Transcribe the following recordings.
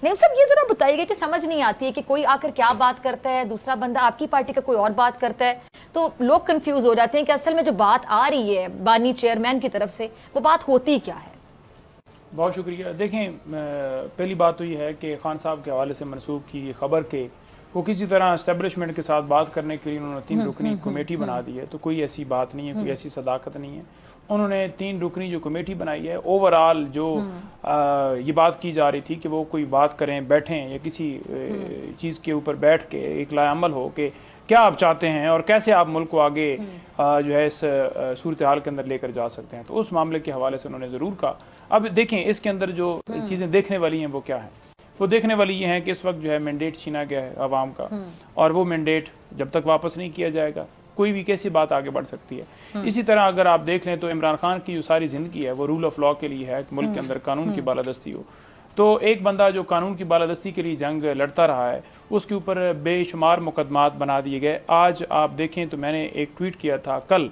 نعیم صاحب یہ ذرا بتائیے کہ سمجھ نہیں آتی ہے کہ کوئی آ کر کیا بات کرتا ہے, دوسرا بندہ آپ کی پارٹی کا کوئی اور بات کرتا ہے, تو لوگ کنفیوز ہو جاتے ہیں کہ اصل میں جو بات آ رہی ہے بانی چیئرمین کی طرف سے وہ بات ہوتی کیا ہے. بہت شکریہ. دیکھیں پہلی بات تو یہ ہے کہ خان صاحب کے حوالے سے منسوب کی یہ خبر کہ وہ کسی طرح اسٹیبلشمنٹ کے ساتھ بات کرنے کے لیے انہوں نے 3 رکنی کمیٹی بنا دی ہے, تو کوئی ایسی بات نہیں ہے, کوئی ایسی صداقت نہیں ہے. انہوں نے 3 رکنی جو کمیٹی بنائی ہے, اوور آل جو یہ بات کی جا رہی تھی کہ وہ کوئی بات کریں, بیٹھیں یا کسی چیز کے اوپر بیٹھ کے ایک لائے عمل ہو کہ کیا آپ چاہتے ہیں اور کیسے آپ ملک کو آگے جو ہے اس صورتحال کے اندر لے کر جا سکتے ہیں, تو اس معاملے کے حوالے سے انہوں نے ضرور کہا. اب دیکھیں اس کے اندر جو چیزیں دیکھنے والی ہیں وہ کیا ہیں. وہ دیکھنے والی یہ ہیں کہ اس وقت جو ہے مینڈیٹ چھینا گیا ہے عوام کا, اور وہ مینڈیٹ جب تک واپس نہیں کیا جائے گا کوئی بھی کیسی بات آگے بڑھ سکتی ہے. اسی طرح اگر آپ دیکھ لیں تو عمران خان کی جو ساری زندگی ہے وہ رول آف لاء کے لیے ہے, کہ ملک کے اندر قانون کی بالادستی ہو. تو ایک بندہ جو قانون کی بالادستی کے لیے جنگ لڑتا رہا ہے اس کے اوپر بے شمار مقدمات بنا دیے گئے. آج آپ دیکھیں تو میں نے ایک ٹویٹ کیا تھا کل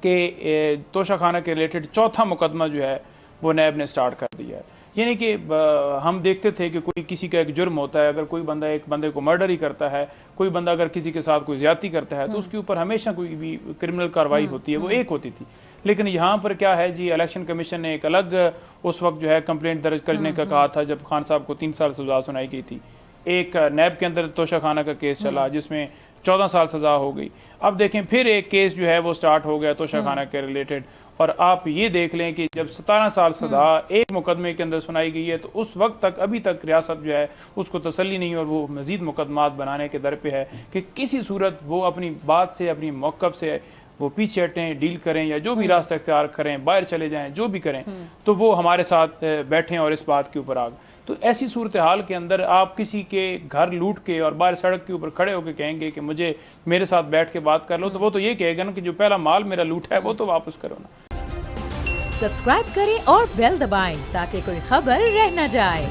کہ توشہ خانہ کے ریلیٹڈ 4تھا مقدمہ جو ہے وہ نیب نے سٹارٹ کر دیا ہے. یعنی کہ ہم دیکھتے تھے کہ کوئی کسی کا ایک جرم ہوتا ہے, اگر کوئی بندہ ایک بندے کو مرڈر ہی کرتا ہے, کوئی بندہ اگر کسی کے ساتھ کوئی زیادتی کرتا ہے تو اس کے اوپر ہمیشہ کوئی بھی کرمنل کارروائی ہوتی ہے, وہ ایک ہوتی تھی. لیکن یہاں پر کیا ہے جی, الیکشن کمیشن نے ایک الگ اس وقت جو ہے کمپلینٹ درج کرنے کا کہا تھا جب خان صاحب کو 3 سال سزا سنائی گئی تھی. ایک نیب کے اندر توشہ خانہ کا کیس چلا جس میں 14 سال سزا ہو گئی. اب دیکھیں پھر ایک کیس جو ہے وہ سٹارٹ ہو گیا توشہ خانہ کے ریلیٹڈ, اور آپ یہ دیکھ لیں کہ جب 17 سال سزا ایک مقدمے کے اندر سنائی گئی ہے تو اس وقت تک ابھی تک ریاست جو ہے اس کو تسلی نہیں, اور وہ مزید مقدمات بنانے کے در پہ ہے کہ کسی صورت وہ اپنی بات سے, اپنی موقف سے وہ پیچھے ہٹیں, ڈیل کریں یا جو بھی راستہ اختیار کریں, باہر چلے جائیں, جو بھی کریں تو وہ ہمارے ساتھ بیٹھیں اور اس بات کے اوپر تو ایسی صورتحال کے اندر آپ کسی کے گھر لوٹ کے اور باہر سڑک کے اوپر کھڑے ہو کے کہیں گے کہ مجھے میرے ساتھ بیٹھ کے بات کر لو, تو وہ تو یہ کہے گا نا کہ جو پہلا مال میرا لوٹ ہے وہ تو واپس کرو نا. سبسکرائب کریں اور بیل دبائیں تاکہ کوئی خبر رہ نہ جائے.